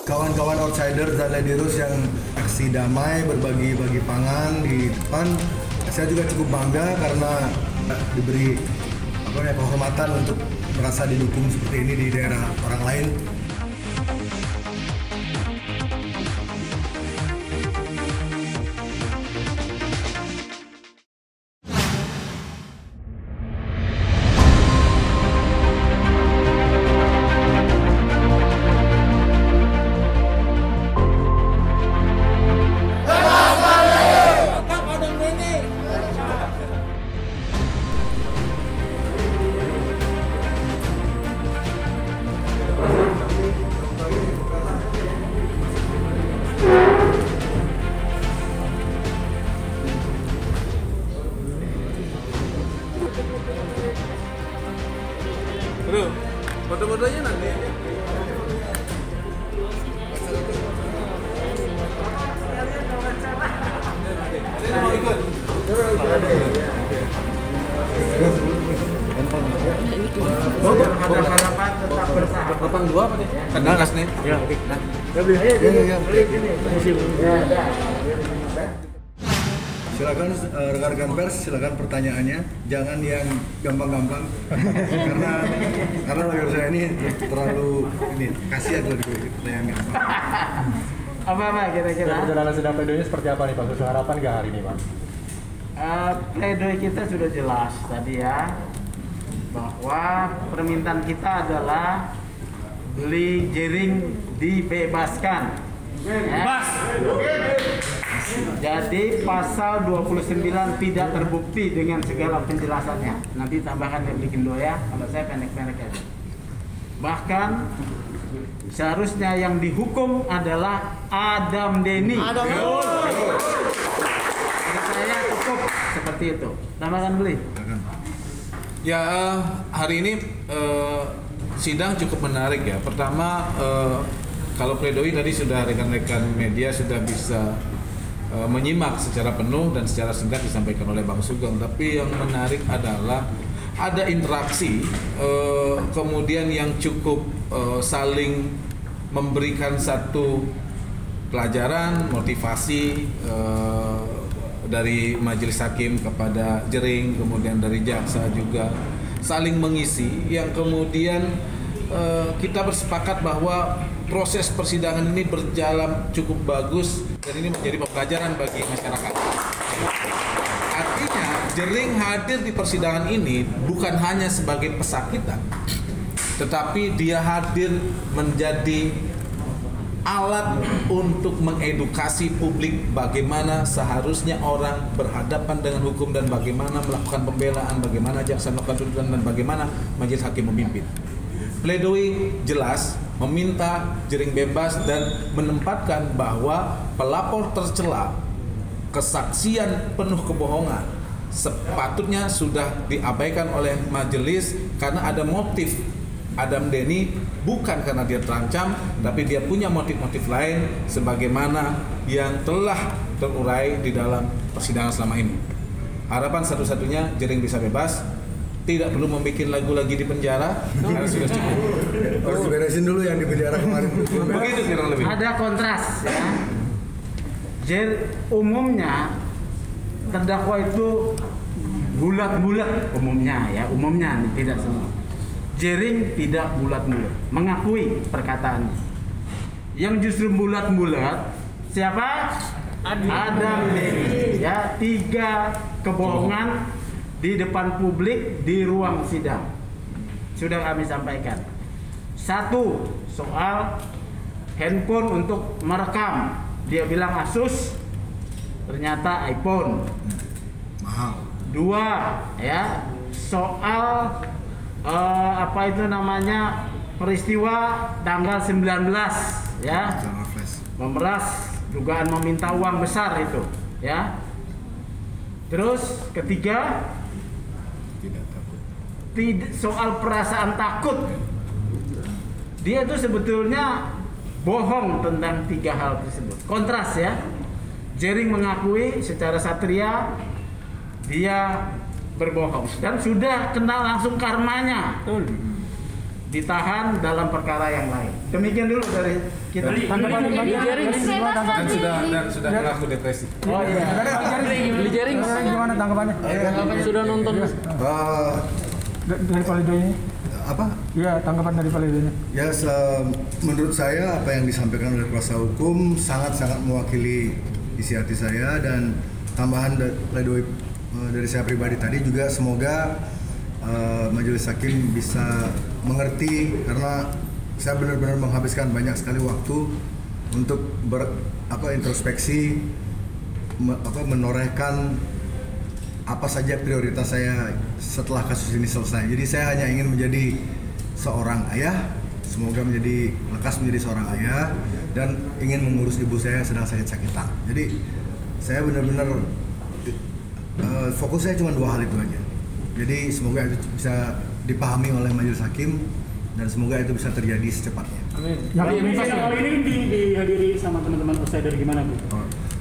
Kawan-kawan outsider dan Ladies yang aksi damai berbagi pangan di depan, saya juga cukup bangga karena diberi kehormatan untuk merasa didukung seperti ini di daerah orang lain. Bro, foto-fotonya nanti. Mau ikut? Harapan tetap bersahabat. Potong dua apa nih? Kenal kas nih? Ya, oke. Nah, ya. Silakan rekan-rekan pers, silakan pertanyaannya, jangan yang gampang-gampang karena bagi saya ini terlalu kasihan kalau diberi pertanyaan gampang. Apa kira-kira? Perjalanan sidang pledoi seperti apa nih Pak? Sesuai harapan nggak hari ini Pak? Pledoi kita sudah jelas tadi ya, bahwa permintaan kita adalah beli jaring dibebaskan. Bebas. Jadi pasal 29 tidak terbukti dengan segala penjelasannya. Nanti tambahkan yang bikin doya, kalau saya pendek-pendek aja. Bahkan seharusnya yang dihukum adalah Adam Denny. Saya cukup seperti itu. Tambahkan beli. Ya, hari ini sidang cukup menarik ya. Pertama, kalau pledoi tadi sudah rekan-rekan media sudah bisa menyimak secara penuh dan secara singkat disampaikan oleh Bang Sugeng. Tapi yang menarik adalah ada interaksi, kemudian yang cukup saling memberikan satu pelajaran, motivasi dari majelis hakim kepada jering, kemudian dari jaksa juga saling mengisi, yang kemudian kita bersepakat bahwa proses persidangan ini berjalan cukup bagus dan ini menjadi pembelajaran bagi masyarakat. Artinya jering hadir di persidangan ini bukan hanya sebagai pesakitan, tetapi dia hadir menjadi alat untuk mengedukasi publik bagaimana seharusnya orang berhadapan dengan hukum dan bagaimana melakukan pembelaan, bagaimana jaksa melakukan tuntutan dan bagaimana majelis hakim memimpin. Pledoi jelas meminta jering bebas dan menempatkan bahwa pelapor tercela kesaksian penuh kebohongan sepatutnya sudah diabaikan oleh majelis karena ada motif Adam Denny, bukan karena dia terancam, tapi dia punya motif-motif lain sebagaimana yang telah terurai di dalam persidangan selama ini. Harapan satu-satunya jering bisa bebas, tidak perlu membuat lagu lagi di penjara, karena sudah cukup. Harus diberesin dulu yang di penjara kemarin. Begitu kurang lebih. Ada kontras ya. Umumnya terdakwa itu bulat-bulat umumnya ya, umumnya nih, tidak semua. Jering tidak bulat-bulat, mengakui perkataannya. Yang justru bulat-bulat siapa? Adam Denny. Ya, 3 kebohongan di depan publik di ruang sidang. Sudah kami sampaikan. 1, soal handphone untuk merekam. Dia bilang Asus, ternyata iPhone. Mahal. 2, ya, soal apa itu namanya, peristiwa tanggal 19 ya, memeras, dugaan meminta uang besar itu ya. Terus ketiga, soal perasaan takut. Dia itu sebetulnya bohong tentang 3 hal tersebut. Kontras ya. Jering mengakui secara satria dia berbohong dan sudah kena langsung karmanya. Ditahan dalam perkara yang lain. Demikian dulu dari kita. Dan sudah berlaku depresi. Oh iya. Beli jaring gimana tanggapannya? Sudah nonton dari pledoi Apa? Ya, tanggapan dari pledoi. Ya, menurut saya apa yang disampaikan oleh kuasa hukum sangat-sangat mewakili isi hati saya, dan tambahan pledoi dari saya pribadi tadi juga semoga majelis hakim bisa mengerti, karena saya benar-benar menghabiskan banyak sekali waktu untuk introspeksi, menorehkan apa saja prioritas saya setelah kasus ini selesai. Jadi saya hanya ingin menjadi seorang ayah, semoga lekas menjadi seorang ayah, dan ingin mengurus ibu saya yang sedang sakit-sakitan. Jadi saya benar-benar fokus saya cuma 2 hal itu aja. Jadi semoga itu bisa dipahami oleh majelis hakim, dan semoga itu bisa terjadi secepatnya. Amin. Kalau ini dihadiri sama teman-teman outsider gimana, Bu?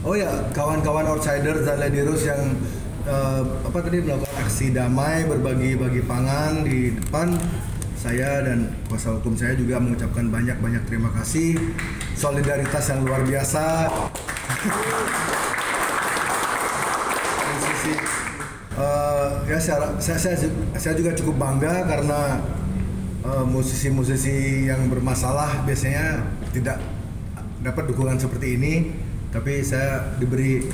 Oh ya, kawan-kawan outsider dan Ladiros yang melakukan aksi damai berbagi pangan di depan, saya dan kuasa hukum saya juga mengucapkan banyak terima kasih, solidaritas yang luar biasa. Saya juga cukup bangga karena musisi-musisi yang bermasalah biasanya tidak dapat dukungan seperti ini, tapi saya diberi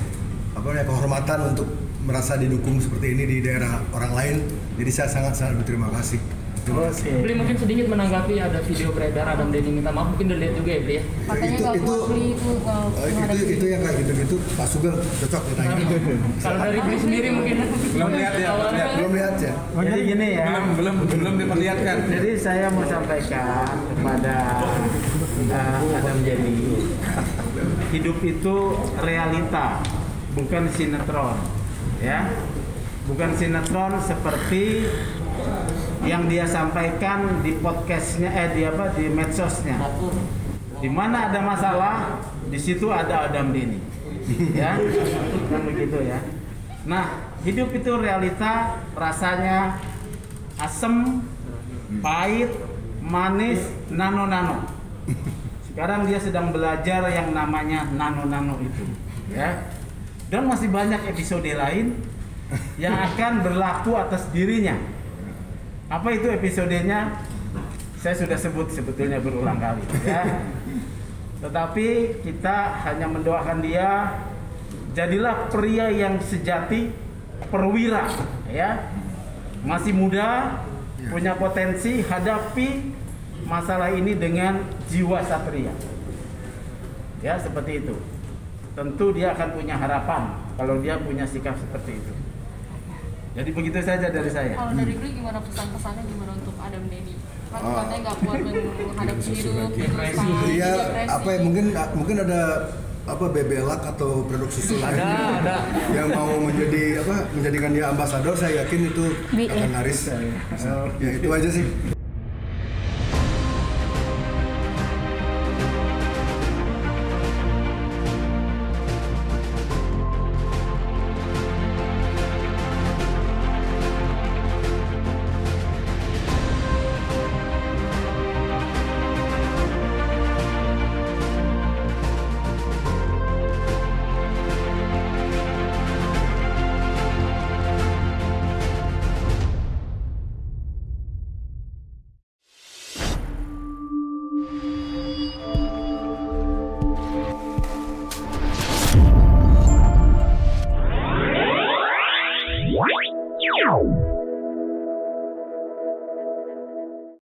kehormatan untuk merasa didukung seperti ini di daerah orang lain. Jadi saya sangat berterima kasih. Beli mungkin sedikit menanggapi ada video beredar Adam Denny minta maaf, mungkin udah lihat juga ya Beli ya? Katanya nggak kuat Beli itu yang kayak gitu Pak Sugeng cocok ditanya. Kalau dari Beli sendiri mungkin Belum lihat ya. Jadi gini ya. Belum diperlihatkan. Jadi saya mau sampaikan kepada Adam Denny, hidup itu realita, bukan sinetron, ya. Bukan sinetron seperti yang dia sampaikan di podcastnya, di medsosnya. Di mana ada masalah, di situ ada Adam Denny, ya, kan begitu ya. Nah, hidup itu realita, rasanya asem, pahit, manis, nano. Sekarang dia sedang belajar yang namanya nano itu, ya. Dan masih banyak episode lain yang akan berlaku atas dirinya. Apa itu episodenya? Saya sudah sebut sebetulnya berulang kali, ya. Tetapi kita hanya mendoakan dia, jadilah pria yang sejati, perwira, ya. Masih muda, punya potensi, hadapi masalah ini dengan jiwa satria. Ya, seperti itu. Tentu dia akan punya harapan kalau dia punya sikap seperti itu. Jadi begitu saja dari saya. Kalau dari Beli gimana pesan-pesannya gimana untuk Adam Denny? Kan katanya nggak kuat menghadapi hidup, depresi. Iya, mungkin ada bebelak atau produk susu lain yang mau menjadikan dia ambasador. Saya yakin itu akan laris. Ya itu aja sih.